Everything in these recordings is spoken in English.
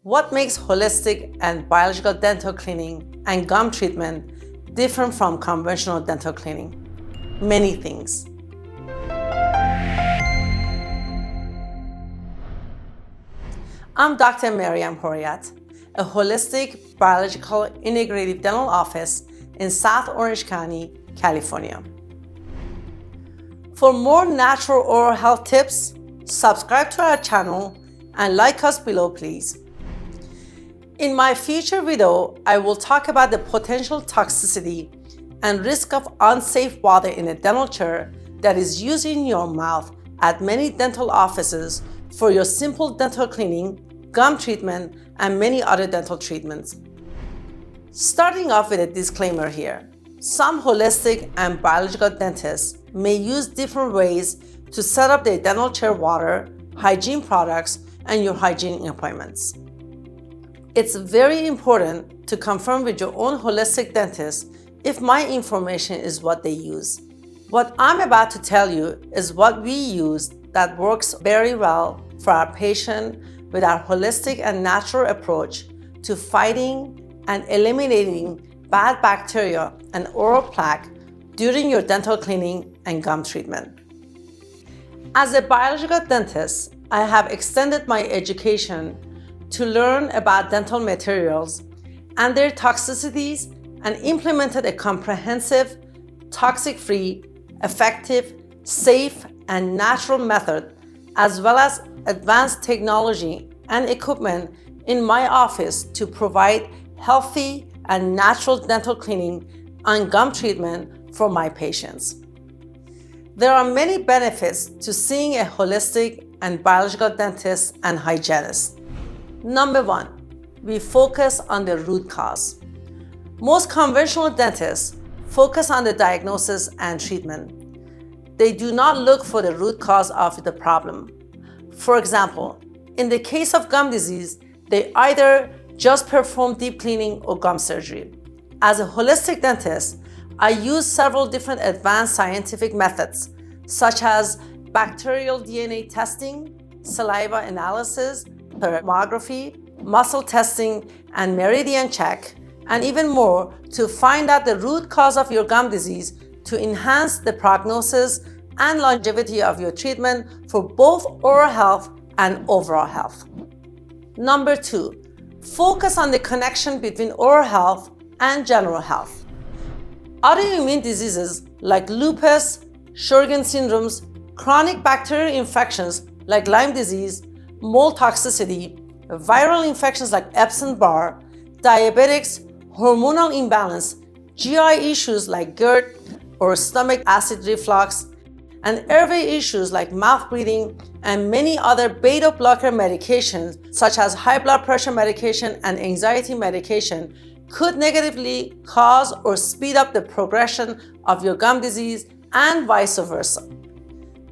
What makes holistic and biological dental cleaning and gum treatment different from conventional dental cleaning? Many things. I'm Dr. Maryam Horiyat, a holistic biological integrative dental office in South Orange County, California. For more natural oral health tips, subscribe to our channel and like us below, please. In my future video, I will talk about the potential toxicity and risk of unsafe water in a dental chair that is used in your mouth at many dental offices for your simple dental cleaning, gum treatment, and many other dental treatments. Starting off with a disclaimer here. Some holistic and biological dentists may use different ways to set up their dental chair water, hygiene products, and your hygiene appointments. It's very important to confirm with your own holistic dentist if my information is what they use. What I'm about to tell you is what we use that works very well for our patient with our holistic and natural approach to fighting and eliminating bad bacteria and oral plaque during your dental cleaning and gum treatment. As a biological dentist, I have extended my education to learn about dental materials and their toxicities and implemented a comprehensive, toxic-free, effective, safe, and natural method, as well as advanced technology and equipment in my office to provide healthy and natural dental cleaning and gum treatment for my patients. There are many benefits to seeing a holistic and biological dentist and hygienist. Number one, we focus on the root cause. Most conventional dentists focus on the diagnosis and treatment. They do not look for the root cause of the problem. For example, in the case of gum disease, they either just perform deep cleaning or gum surgery. As a holistic dentist, I use several different advanced scientific methods, such as bacterial DNA testing, saliva analysis, thermography, muscle testing, and meridian check, and even more to find out the root cause of your gum disease to enhance the prognosis and longevity of your treatment for both oral health and overall health. Number two, focus on the connection between oral health and general health. Autoimmune diseases like lupus, Sjogren's syndromes, chronic bacterial infections like Lyme disease, mold toxicity, viral infections like Epstein-Barr, diabetics, hormonal imbalance, GI issues like GERD or stomach acid reflux, and airway issues like mouth breathing, and many other beta blocker medications such as high blood pressure medication and anxiety medication could negatively cause or speed up the progression of your gum disease and vice versa.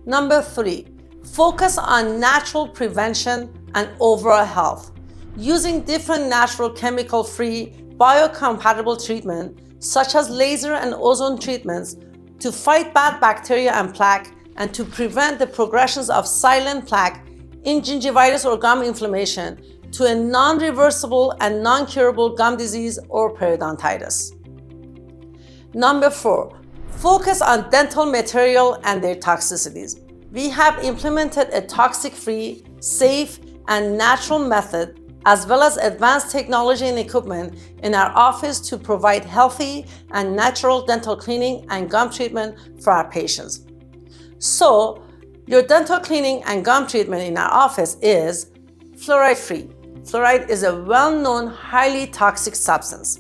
Number three, focus on natural prevention and overall health, using different natural chemical-free, biocompatible treatment such as laser and ozone treatments to fight bad bacteria and plaque and to prevent the progressions of silent plaque in gingivitis or gum inflammation to a non-reversible and non-curable gum disease or periodontitis. Number four, focus on dental material and their toxicities. We have implemented a toxic-free, safe, and natural method as well as advanced technology and equipment in our office to provide healthy and natural dental cleaning and gum treatment for our patients. So, your dental cleaning and gum treatment in our office is fluoride-free. Fluoride is a well-known, highly toxic substance.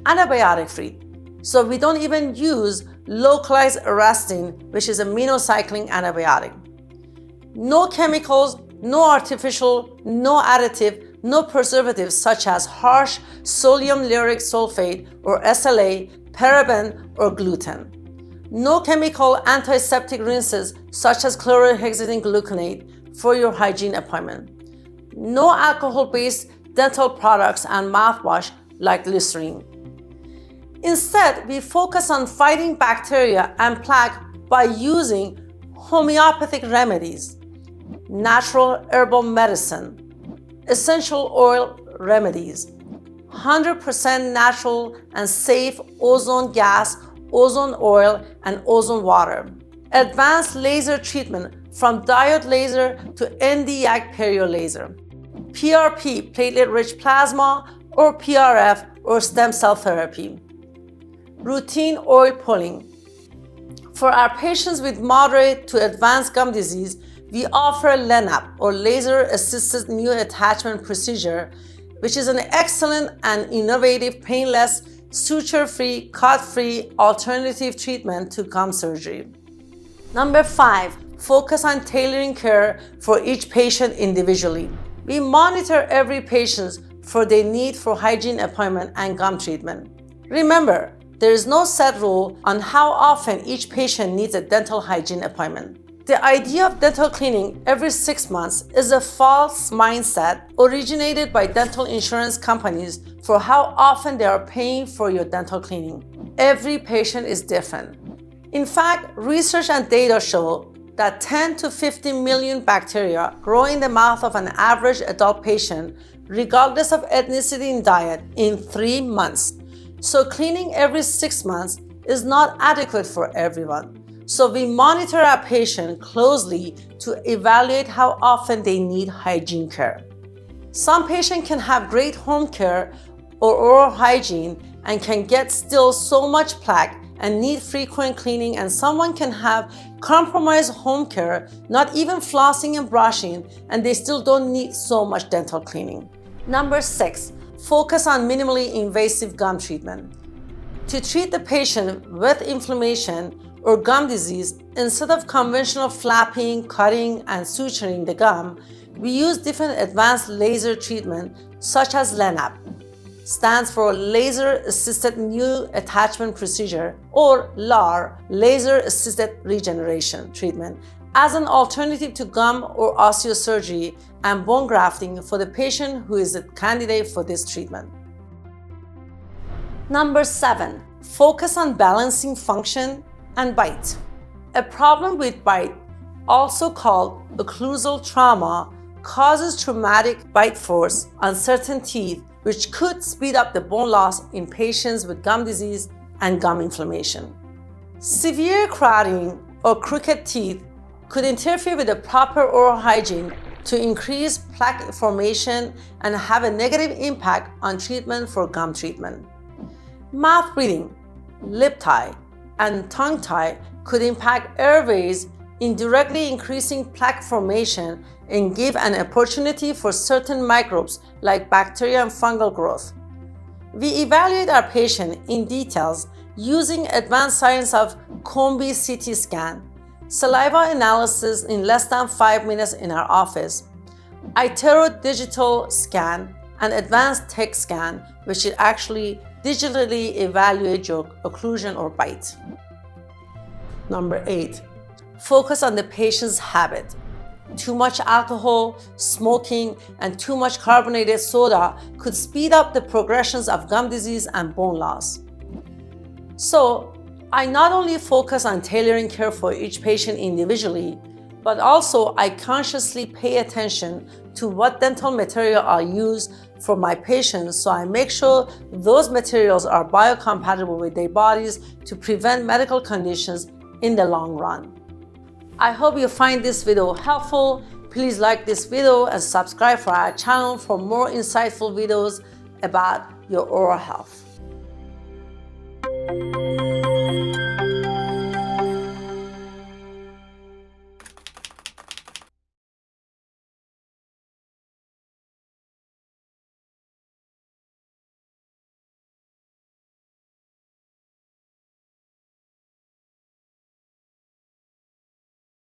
Antibiotic-free. So we don't even use localized arrestin, which is a minocycline antibiotic. No chemicals, no artificial, no additive, no preservatives such as harsh sodium lauryl sulfate or SLA, paraben, or gluten. No chemical antiseptic rinses such as chlorhexidine gluconate for your hygiene appointment. No alcohol-based dental products and mouthwash like Listerine. Instead, we focus on fighting bacteria and plaque by using homeopathic remedies, natural herbal medicine, essential oil remedies, 100% natural and safe ozone gas, ozone oil, and ozone water, advanced laser treatment from diode laser to Nd:YAG perio laser, PRP, platelet-rich plasma, or PRF, or stem cell therapy, routine oil pulling. For our patients with moderate to advanced gum disease, we offer LANAP, or laser-assisted new attachment procedure, which is an excellent and innovative, painless, suture-free, cut-free alternative treatment to gum surgery. Number 5, focus on tailoring care for each patient individually. We monitor every patient for their need for hygiene appointment and gum treatment. Remember, there is no set rule on how often each patient needs a dental hygiene appointment. The idea of dental cleaning every 6 months is a false mindset originated by dental insurance companies for how often they are paying for your dental cleaning. Every patient is different. In fact, research and data show that 10 to 50 million bacteria grow in the mouth of an average adult patient, regardless of ethnicity and diet, in 3 months. So cleaning every 6 months is not adequate for everyone. So we monitor our patient closely to evaluate how often they need hygiene care. Some patients can have great home care or oral hygiene and can get still so much plaque and need frequent cleaning, and someone can have compromised home care, not even flossing and brushing, and they still don't need so much dental cleaning. Number 6, focus on minimally invasive gum treatment. To treat the patient with inflammation or gum disease, instead of conventional flapping, cutting, and suturing the gum, we use different advanced laser treatment such as LANAP, stands for Laser Assisted New Attachment Procedure, or LAR, Laser Assisted Regeneration Treatment, as an alternative to gum or osteosurgery and bone grafting for the patient who is a candidate for this treatment. Number 7, focus on balancing function and bite. A problem with bite, also called occlusal trauma, causes traumatic bite force on certain teeth, which could speed up the bone loss in patients with gum disease and gum inflammation. Severe crowding or crooked teeth could interfere with the proper oral hygiene to increase plaque formation and have a negative impact on treatment for gum treatment. Mouth breathing, lip tie, and tongue tie could impact airways, indirectly increasing plaque formation and give an opportunity for certain microbes like bacteria and fungal growth. We evaluate our patient in details using advanced science of Combi CT scan, saliva analysis in less than 5 minutes in our office, iTero digital scan, and advanced tech scan, which is actually digitally evaluate your occlusion or bite. Number 8, focus on the patient's habit. Too much alcohol, smoking, and too much carbonated soda could speed up the progressions of gum disease and bone loss. So, I not only focus on tailoring care for each patient individually, but also I consciously pay attention to what dental material I use for my patients, so I make sure those materials are biocompatible with their bodies to prevent medical conditions in the long run. I hope you find this video helpful. Please like this video and subscribe for our channel for more insightful videos about your oral health.